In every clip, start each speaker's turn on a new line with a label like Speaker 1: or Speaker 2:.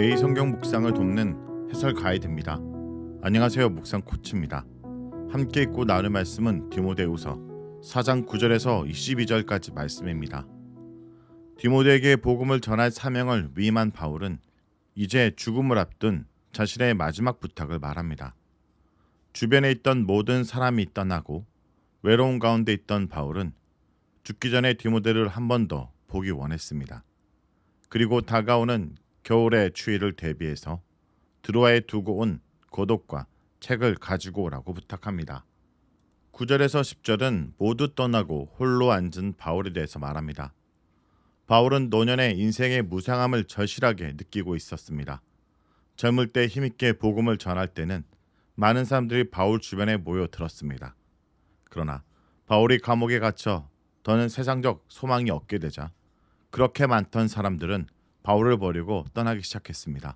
Speaker 1: 매일 성경 묵상을 돕는 해설 가이드입니다. 안녕하세요. 묵상 코치입니다. 함께 읽고 나눌 말씀은 디모데후서 4장 9절에서 22절까지 말씀입니다. 디모데에게 복음을 전할 사명을 위임한 바울은 이제 죽음을 앞둔 자신의 마지막 부탁을 말합니다. 주변에 있던 모든 사람이 떠나고 외로운 가운데 있던 바울은 죽기 전에 디모데를 한 번 더 보기 원했습니다. 그리고 다가오는 겨울의 추위를 대비해서 드로아에 두고 온 고독과 책을 가지고 오라고 부탁합니다. 9절에서 10절은 모두 떠나고 홀로 앉은 바울에 대해서 말합니다. 바울은 노년의 인생의 무상함을 절실하게 느끼고 있었습니다. 젊을 때 힘있게 복음을 전할 때는 많은 사람들이 바울 주변에 모여 들었습니다. 그러나 바울이 감옥에 갇혀 더는 세상적 소망이 없게 되자 그렇게 많던 사람들은 바울을 버리고 떠나기 시작했습니다.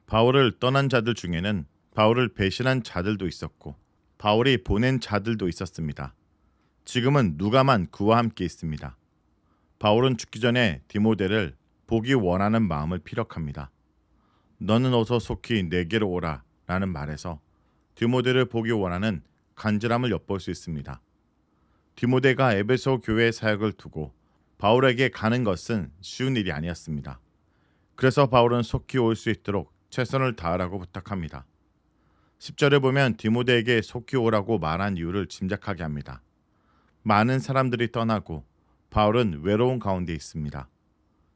Speaker 1: 바울을 떠난 자들 중에는 바울을 배신한 자들도 있었고 바울이 보낸 자들도 있었습니다. 지금은 누가만 그와 함께 있습니다. 바울은 죽기 전에 디모데를 보기 원하는 마음을 피력합니다. 너는 어서 속히 내게로 오라 라는 말에서 디모데를 보기 원하는 간절함을 엿볼 수 있습니다. 디모데가 에베소 교회의 사역을 두고 바울에게 가는 것은 쉬운 일이 아니었습니다. 그래서 바울은 속히 올 수 있도록 최선을 다하라고 부탁합니다. 10절에 보면 디모데에게 속히 오라고 말한 이유를 짐작하게 합니다. 많은 사람들이 떠나고 바울은 외로운 가운데 있습니다.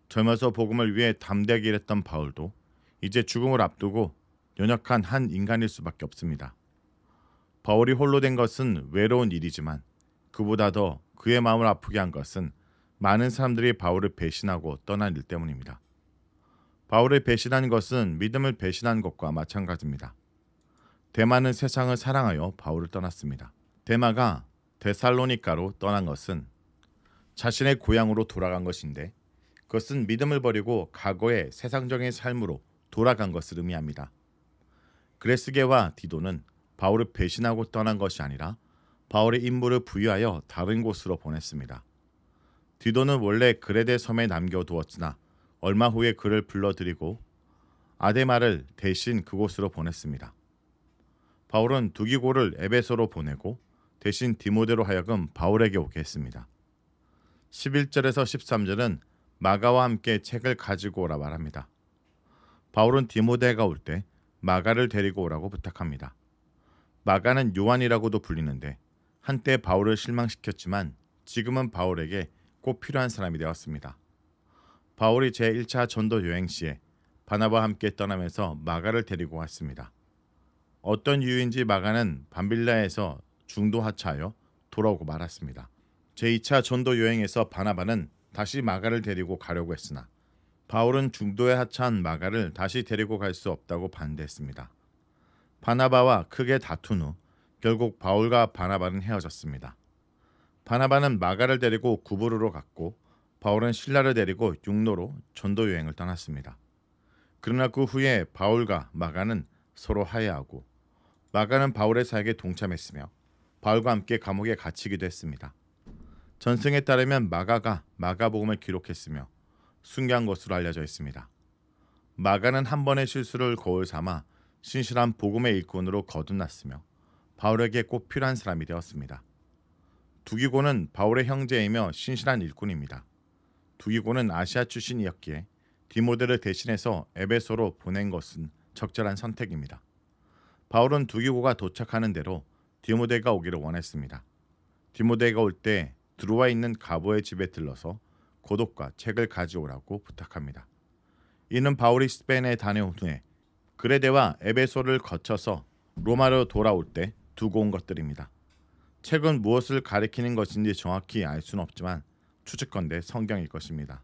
Speaker 1: 젊어서 복음을 위해 담대하게 일했던 바울도 이제 죽음을 앞두고 연약한 한 인간일 수밖에 없습니다. 바울이 홀로 된 것은 외로운 일이지만 그보다 더 그의 마음을 아프게 한 것은 많은 사람들이 바울을 배신하고 떠난 일 때문입니다. 바울을 배신한 것은 믿음을 배신한 것과 마찬가지입니다. 데마는 세상을 사랑하여 바울을 떠났습니다. 데마가 데살로니가로 떠난 것은 자신의 고향으로 돌아간 것인데 그것은 믿음을 버리고 과거의 세상적인 삶으로 돌아간 것을 의미합니다. 그레스게와 디도는 바울을 배신하고 떠난 것이 아니라 바울의 임무를 부여하여 다른 곳으로 보냈습니다. 디도는 원래 그레데 섬에 남겨두었으나 얼마 후에 그를 불러들이고 아데마를 대신 그곳으로 보냈습니다. 바울은 두기고를 에베소로 보내고 대신 디모데로 하여금 바울에게 오게 했습니다. 11절에서 13절은 마가와 함께 책을 가지고 오라 말합니다. 바울은 디모데가 올 때 마가를 데리고 오라고 부탁합니다. 마가는 요한이라고도 불리는데 한때 바울을 실망시켰지만 지금은 바울에게 꼭 필요한 사람이 되었습니다. 바울이 제1차 전도 여행 시에 바나바와 함께 떠나면서 마가를 데리고 왔습니다. 어떤 이유인지 마가는 밤빌라에서 중도 하차하여 돌아오고 말았습니다. 제2차 전도 여행에서 바나바는 다시 마가를 데리고 가려고 했으나 바울은 중도에 하차한 마가를 다시 데리고 갈 수 없다고 반대했습니다. 바나바와 크게 다툰 후 결국 바울과 바나바는 헤어졌습니다. 바나바는 마가를 데리고 구브로로 갔고 바울은 실라를 데리고 육로로 전도 여행을 떠났습니다. 그러나 그 후에 바울과 마가는 서로 화해하고 마가는 바울의 사역에 동참했으며 바울과 함께 감옥에 갇히기도 했습니다. 전승에 따르면 마가가 마가복음을 기록했으며 순교한 것으로 알려져 있습니다. 마가는 한 번의 실수를 거울 삼아 신실한 복음의 일꾼으로 거듭났으며 바울에게 꼭 필요한 사람이 되었습니다. 두기고는 바울의 형제이며 신실한 일꾼입니다. 두기고는 아시아 출신이었기에 디모데를 대신해서 에베소로 보낸 것은 적절한 선택입니다. 바울은 두기고가 도착하는 대로 디모데가 오기를 원했습니다. 디모데가 올 때 드로아에 있는 가보의 집에 들러서 고독과 책을 가져오라고 부탁합니다. 이는 바울이 스페인에 다녀온 후에 그레데와 에베소를 거쳐서 로마로 돌아올 때 두고 온 것들입니다. 책은 무엇을 가리키는 것인지 정확히 알 수는 없지만 추측컨대 성경일 것입니다.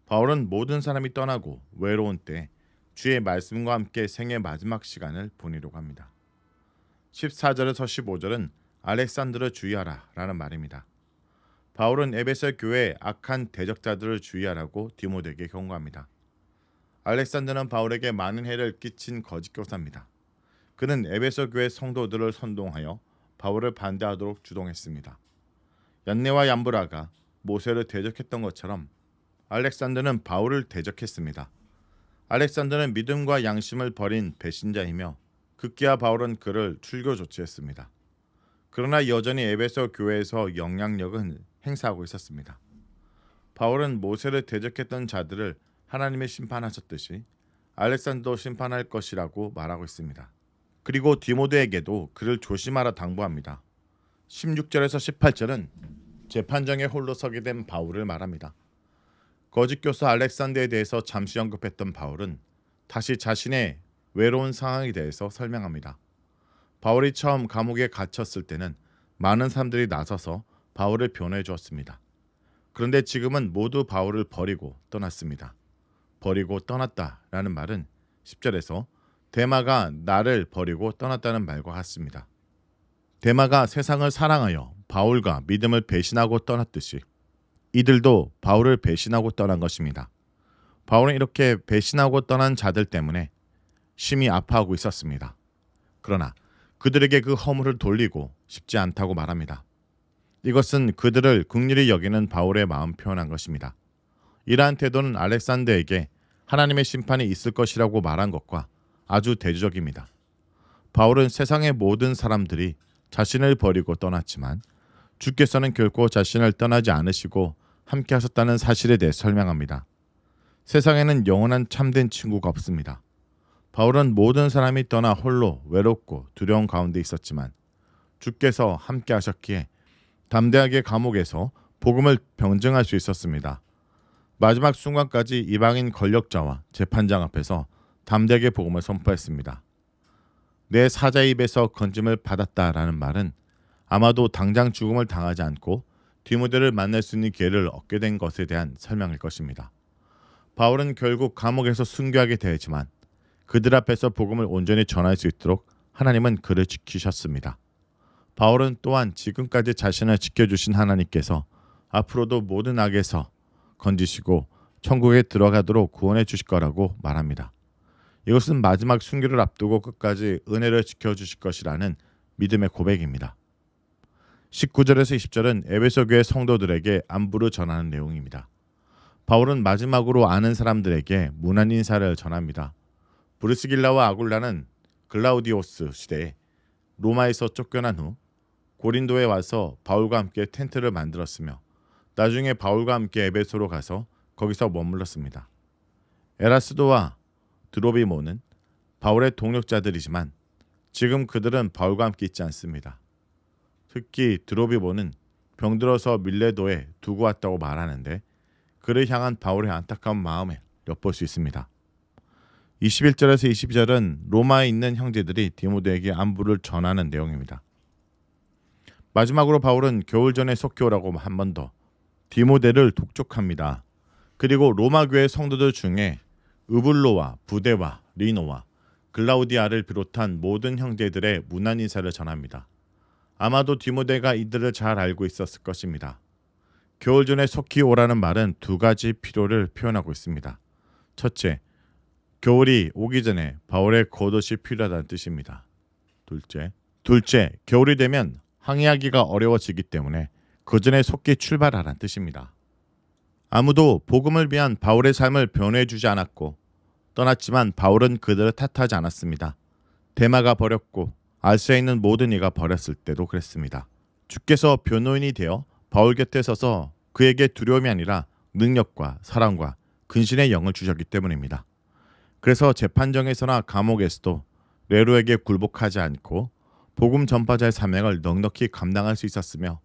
Speaker 1: 바울은 모든 사람이 떠나고 외로운 때 주의 말씀과 함께 생의 마지막 시간을 보내려고 합니다. 14절에서 15절은 알렉산드를 주의하라 라는 말입니다. 바울은 에베소 교회의 악한 대적자들을 주의하라고 디모데에게 경고합니다. 알렉산드는 바울에게 많은 해를 끼친 거짓 교사입니다. 그는 에베소 교회 성도들을 선동하여 바울을 반대하도록 주동했습니다. 얀네와 얀브라가 모세를 대적했던 것처럼 알렉산더는 바울을 대적했습니다. 알렉산더는 믿음과 양심을 버린 배신자이며 급기야 바울은 그를 출교 조치했습니다. 그러나 여전히 에베소 교회에서 영향력은 행사하고 있었습니다. 바울은 모세를 대적했던 자들을 하나님이 심판하셨듯이 알렉산더도 심판할 것이라고 말하고 있습니다. 그리고 디모데에게도 그를 조심하라 당부합니다. 16절에서 18절은 재판정에 홀로 서게 된 바울을 말합니다. 거짓 교사 알렉산더에 대해서 잠시 언급했던 바울은 다시 자신의 외로운 상황에 대해서 설명합니다. 바울이 처음 감옥에 갇혔을 때는 많은 사람들이 나서서 바울을 변호해 주었습니다. 그런데 지금은 모두 바울을 버리고 떠났습니다. 버리고 떠났다라는 말은 10절에서 데마가 나를 버리고 떠났다는 말과 같습니다. 데마가 세상을 사랑하여 바울과 믿음을 배신하고 떠났듯이 이들도 바울을 배신하고 떠난 것입니다. 바울은 이렇게 배신하고 떠난 자들 때문에 심히 아파하고 있었습니다. 그러나 그들에게 그 허물을 돌리고 싶지 않다고 말합니다. 이것은 그들을 긍휼히 여기는 바울의 마음 표현한 것입니다. 이러한 태도는 알렉산더에게 하나님의 심판이 있을 것이라고 말한 것과 아주 대조적입니다. 바울은 세상의 모든 사람들이 자신을 버리고 떠났지만 주께서는 결코 자신을 떠나지 않으시고 함께 하셨다는 사실에 대해 설명합니다. 세상에는 영원한 참된 친구가 없습니다. 바울은 모든 사람이 떠나 홀로 외롭고 두려운 가운데 있었지만 주께서 함께 하셨기에 담대하게 감옥에서 복음을 병증할 수 있었습니다. 마지막 순간까지 이방인 권력자와 재판장 앞에서 담대하게 복음을 선포했습니다. 내 사자의 입에서 건짐을 받았다라는 말은 아마도 당장 죽음을 당하지 않고 디모데를 만날 수 있는 기회를 얻게 된 것에 대한 설명일 것입니다. 바울은 결국 감옥에서 순교하게 되었지만 그들 앞에서 복음을 온전히 전할 수 있도록 하나님은 그를 지키셨습니다. 바울은 또한 지금까지 자신을 지켜주신 하나님께서 앞으로도 모든 악에서 건지시고 천국에 들어가도록 구원해 주실 거라고 말합니다. 이것은 마지막 순교를 앞두고 끝까지 은혜를 지켜주실 것이라는 믿음의 고백입니다. 19절에서 20절은 에베소 교회 성도들에게 안부를 전하는 내용입니다. 바울은 마지막으로 아는 사람들에게 문안 인사를 전합니다. 브리스길라와 아굴라는 글라우디오스 시대에 로마에서 쫓겨난 후 고린도에 와서 바울과 함께 텐트를 만들었으며 나중에 바울과 함께 에베소로 가서 거기서 머물렀습니다. 에라스도와 드로비모는 바울의 동력자들이지만 지금 그들은 바울과 함께 있지 않습니다. 특히 드로비모는 병들어서 밀레도에 두고 왔다고 말하는데 그를 향한 바울의 안타까운 마음을 엿볼 수 있습니다. 21절에서 22절은 로마에 있는 형제들이 디모데에게 안부를 전하는 내용입니다. 마지막으로 바울은 겨울 전에 속교라고 한 번 더 디모데를 독촉합니다. 그리고 로마 교회 성도들 중에 으블로와 부데와 리노와 글라우디아를 비롯한 모든 형제들의 문안 인사를 전합니다. 아마도 디모데가 이들을 잘 알고 있었을 것입니다. 겨울 전에 속히 오라는 말은 두 가지 필요를 표현하고 있습니다. 첫째, 겨울이 오기 전에 바울의 겉옷이 필요하다는 뜻입니다. 둘째, 겨울이 되면 항해하기가 어려워지기 때문에 그 전에 속히 출발하라는 뜻입니다. 아무도 복음을 위한 바울의 삶을 변호해 주지 않았고 떠났지만 바울은 그들을 탓하지 않았습니다. 데마가 버렸고 아시아에 있는 모든 이가 버렸을 때도 그랬습니다. 주께서 변호인이 되어 바울 곁에 서서 그에게 두려움이 아니라 능력과 사랑과 근신의 영을 주셨기 때문입니다. 그래서 재판정에서나 감옥에서도 네로에게 굴복하지 않고 복음 전파자의 사명을 넉넉히 감당할 수 있었으며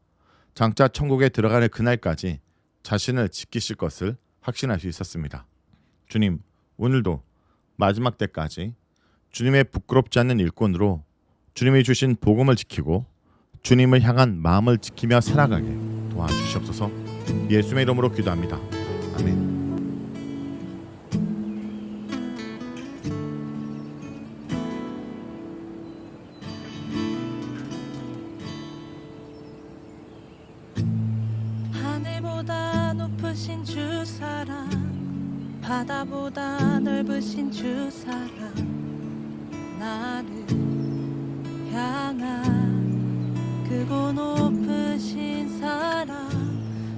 Speaker 1: 장차 천국에 들어가는 그날까지 자신을 지키실 것을 확신할 수 있었습니다. 주님, 오늘도 마지막 때까지 주님의 부끄럽지 않는 일꾼으로 주님이 주신 복음을 지키고 주님을 향한 마음을 지키며 살아가게 도와주시옵소서. 예수의 이름으로 기도합니다. 아멘.
Speaker 2: 하늘보다 높으신 주 사랑, 바다보다 넓으신 주 사랑, 나를 향한 크고 높으신 사랑,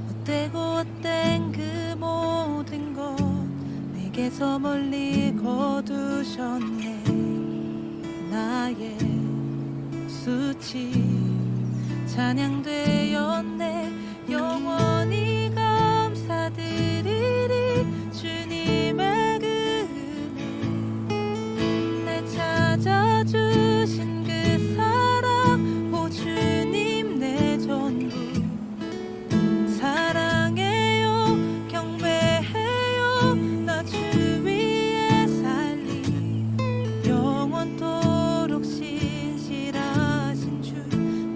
Speaker 2: 헛되고 헛된 그 모든 것 내게서 멀리 거두셨네. 나의 수치 찬양되었네. 영원히 감사드리리 주님의 그 은혜. 날 찾아주신 그 사랑, 오 주님 내 전부. 사랑해요 경배해요 나 주 위에 살리. 영원토록 신실하신 주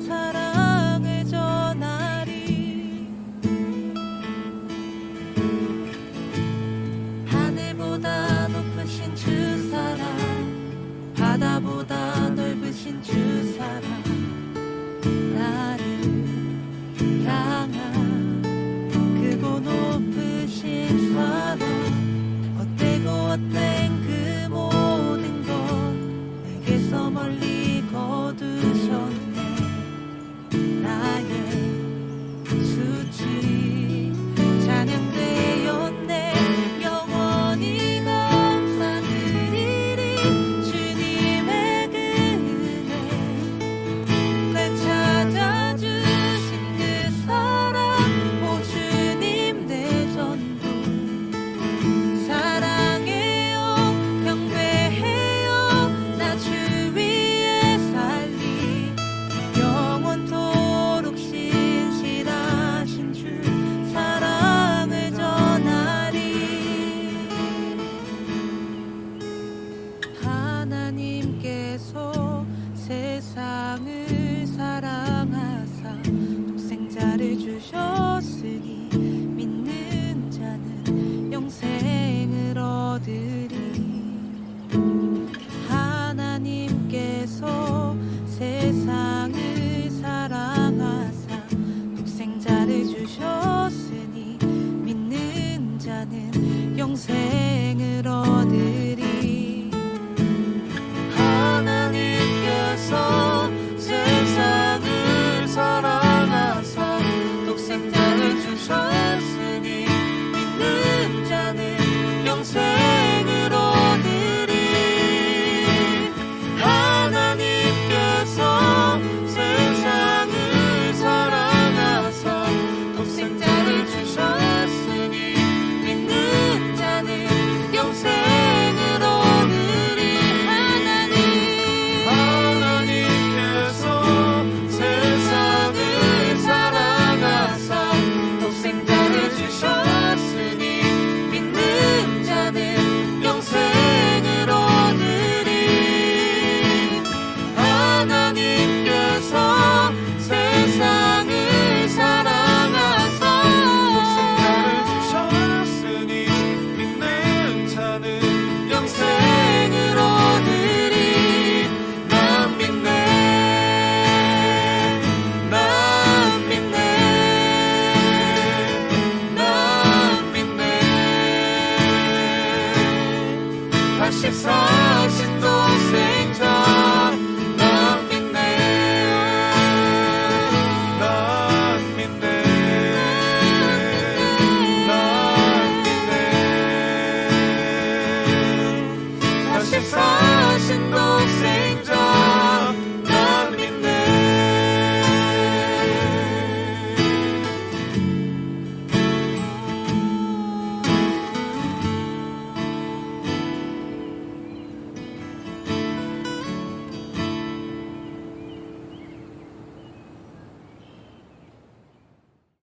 Speaker 2: 사랑을 전하리. 하늘보다 높으신 주 사랑, 바다보다 넓으신 주 사랑. 나를 향한 크고 높으신 사랑. 헛되고 헛된 그 모든 것 내게서 멀리 거두셨네. 나의 수치 찬양되었네. 영원히 감사드리리 주님의 그 은혜. 날 찾아주신 그 사랑, 오 주님 내 전부. 사랑해요 경배해요 나 주 위에 살리. 영원토록 신실하신 주 사랑을 전하리. 하나님께서 세상을 사랑하사 독생자를 주셨